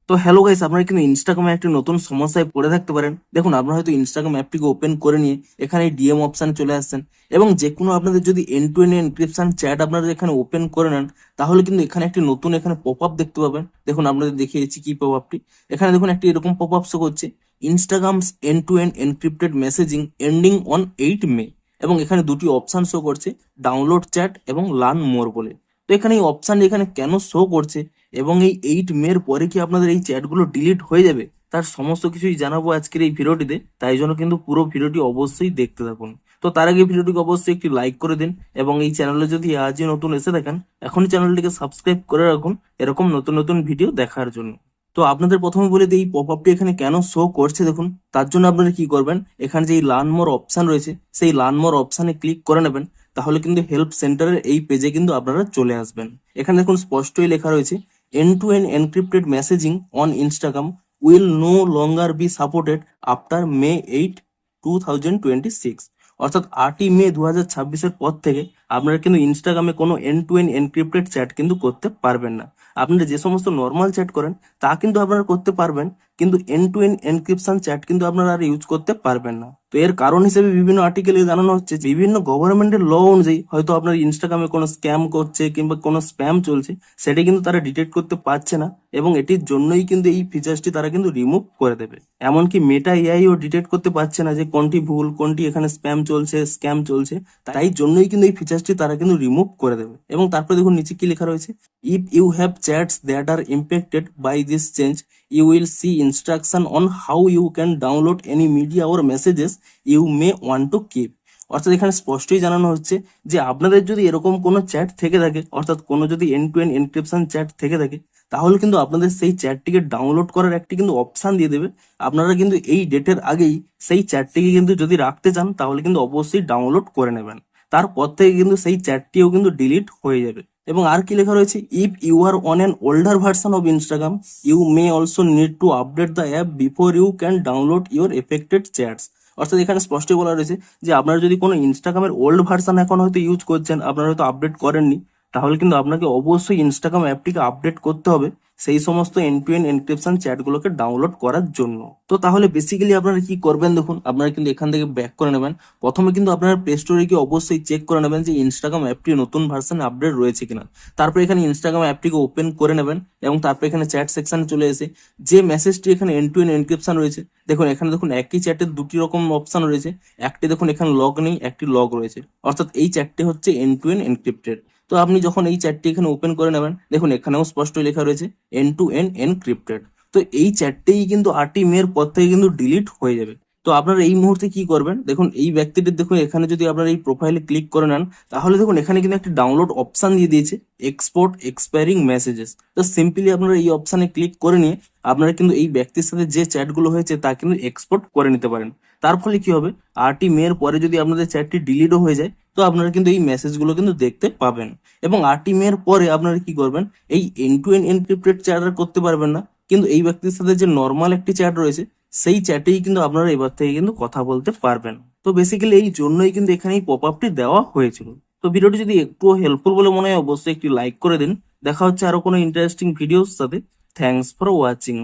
তো hello guys, আপনারা কিন্তু ইনস্টাগ্রামে একটি নতুন সমস্যায় পড়ে থাকতে পারেন। দেখুন, আপনারা হয়তো ইনস্টাগ্রাম অ্যাপটিকে ওপেন করে নিয়ে এখানে ডিএম অপশানে চলে আসছেন, এবং যে কোনো আপনাদের যদি end to end encryption chat আপনারা এখানে ওপেন করে নেন, তাহলে কিন্তু এখানে একটি নতুন এখানে পপ আপ দেখতে পাবেন। দেখুন, আপনাদের দেখিয়ে দিচ্ছি কি পপ আপটি। এখানে দেখুন একটি এরকম পপ আপ শো করছে, Instagram's end to end encrypted messaging ending on 8 May, এবং এখানে দুটি অপশন শো করছে, ডাউনলোড চ্যাট এবং লার্ন মোর বলে। তো এখানে এই অপশন এখানে কেন শো করছে এবং এই 8 মের পরে কি আপনাদের এই চ্যাটগুলো ডিলিট হয়ে যাবে, তার সমস্ত কিছুই জানাবো আজকের এই ভিডিওটিতে। তাই জন্য কিন্তু পুরো ভিডিওটি অবশ্যই দেখতে থাকুন। তো তার আগে ভিডিওটিকে অবশ্যই একটি লাইক করে দিন, এবং এই চ্যানেলে যদি আজই নতুন এসে থাকেন, এখনই চ্যানেলটিকে সাবস্ক্রাইব করে রাখুন এরকম নতুন নতুন ভিডিও দেখার জন্য। তো আপনাদের প্রথমে বলে দিই, এই পপ আপটি এখানে কেন শো করছে। দেখুন, তার জন্য আপনারা কি করবেন, এখানে যে লার্ন মোর অপশন রয়েছে সেই লার্ন মোর অপশানে ক্লিক করে নেবেন। তাহলে কিন্তু হেল্প সেন্টারের এই পেজে কিন্তু আপনারা চলে আসবেন। এখানে দেখুন স্পষ্টই লেখা রয়েছে, end-to-end encrypted messaging on Instagram will no longer be supported after May 8, 2026। অর্থাৎ 8ই মে 2026-এর পর থেকে আপনারা কিন্তু ইনস্টাগ্রামে কোনো end to end encrypted chat কিন্তু করতে পারবেন না। আপনারা যে সমস্ত নর্মাল চ্যাট করেন তা কিন্তু আপনারা করতে পারবেন, কিন্তু end to end encryption chat কিন্তু আপনারা আর ইউজ করতে পারবেন না। তো এর কারণ হিসেবে বিভিন্ন আর্টিকেলে জানানো হচ্ছে, বিভিন্ন গভর্নমেন্টের ল অনুযায়ী হয়তো আপনার ইনস্টাগ্রামে কোনো স্ক্যাম করছে কিংবা কোনো স্প্যাম চলছে, সেটা কিন্তু তারা ডিটেক্ট করতে পারছে না, এবং এটির জন্যই কিন্তু এই ফিচার্সটি তারা কিন্তু রিমুভ করে দেবে। এমনকি মেটা এআইও ডিটেক্ট করতে পারছে না যে কোনটি ভুল, কোনটি এখানে স্প্যাম চলছে, স্ক্যাম চলছে। তাই জন্যই কিন্তু এই ফিচার্সটি তারা কিন্তু রিমুভ করে দেবে। এবং তারপরে দেখুন নিচে কি লেখা রয়েছে, if you have chats that are impacted by this change, you will see instruction on how you can download any media or messages you may want to keep। অর্থাৎ এখানে স্পষ্টই জানানো হচ্ছে যে আপনাদের যদি এরকম কোনো চ্যাট থেকে থাকে, অর্থাৎ কোনো যদি end to end encryption chat থেকে থাকে, তাহলে কিন্তু আপনাদের সেই চ্যাটটিকে ডাউনলোড করার একটি কিন্তু অপশান দিয়ে দেবে। আপনারা কিন্তু এই ডেটের আগেই সেই চ্যাটটিকে কিন্তু যদি রাখতে চান, তাহলে কিন্তু অবশ্যই ডাউনলোড করে নেবেন। তারপর থেকে কিন্তু সেই চ্যাটটিও কিন্তু ডিলিট হয়ে যাবে। এবং আর কি লেখা রয়েছে, if you are on an older version of Instagram, you may also need to update the app before you can download your affected chats. অর্থাৎ এখানে স্পষ্টই বলা রয়েছে যে আপনারা যদি কোনো ইনস্টাগ্রামের ওল্ড ভার্সন এখন হয়তো ইউজ করছেন, আপনারা হয়তো আপডেট করেননি, তাহলে কিন্তু আপনাকে অবশ্যই ইনস্টাগ্রাম অ্যাপটিকে আপডেট করতে হবে সেই সমস্ত এন্ড টু এন্ড এনক্রিপশন চ্যাটগুলোকে ডাউনলোড করার জন্য। তো তাহলে বেসিক্যালি আপনারা কি করবেন, দেখুন আপনারা কিন্তু এখান থেকে ব্যাক করে নেবেন। প্রথমে কিন্তু আপনারা প্লে স্টোরে গিয়ে অবশ্যই চেক করে নেবেন যে ইনস্টাগ্রাম অ্যাপটি নতুন ভার্সনে আপডেট রয়েছে কিনা। তারপরে এখানে ইনস্টাগ্রাম অ্যাপটিকে ওপেন করে নেবেন, এবং তারপরে এখানে চ্যাট সেকশনে চলে এসে যে মেসেজটি এখানে এন্ড টু এন্ড এনক্রিপশন রয়েছে, দেখুন এখানে দেখুন একই চ্যাটের দুটি রকম অপশন রয়েছে। একটি দেখুন এখানে লগ নেই, একটি লগ রয়েছে, অর্থাৎ এই চ্যাটটি হচ্ছে এন্ড টু এন্ড এনক্রিপ্টেড। তো আপনি যখন এই চ্যাটটি এখানে ওপেন করে নেবেন, দেখুন এখানেও স্পষ্ট লেখা রয়েছে এন্ড টু এন্ড এনক্রিপ্টেড। তো এই চ্যাটটিই কিন্তু 8ই মের পর থেকে কিন্তু ডিলিট হয়ে যাবে। তো আপনারা এই মুহূর্তে কি করবেন, দেখুন এই ব্যক্তিটির দেখুন এখানে যদি আপনারা এই প্রোফাইলে ক্লিক করে নেন, তাহলে দেখুন এখানে কিন্তু একটি ডাউনলোড অপশন দিয়ে দিয়েছে, এক্সপোর্ট এক্সপায়ারিং মেসেজেস। তো সিম্পলি আপনারা এই অপশনে ক্লিক করে নিয়ে আপনারা কিন্তু এই ব্যক্তির সাথে যে চ্যাটগুলো হয়েছে তা কিন্তু এক্সপোর্ট করে নিতে পারেন। তার ফলে কি হবে, 8ই মের পরে যদি আপনাদের চ্যাটটি ডিলিটও হয়ে যায়, তো আপনারা কিন্তু এই মেসেজগুলো কিন্তু দেখতে পাবেন। এবং 8ই মের পরে আপনারা কি করবেন, এই end to end encrypted chat আর করতে পারবেন না, কিন্তু এই ব্যক্তির সাথে যে নর্মাল একটি চ্যাট রয়েছে সেই চ্যাটেই কিন্তু আপনারা এবার থেকে কিন্তু কথা বলতে পারবেন। তো বেসিক্যালি এই জন্যই কিন্তু এখানে এই পপ আপটি দেওয়া হয়েছিল। তো ভিডিওটি যদি একটু হেল্পফুল বলে মনে হয়, অবশ্যই একটি লাইক করে দিন। দেখা হচ্ছে আরো কোনো ইন্টারেস্টিং ভিডিওর সাথে। Thanks for watching.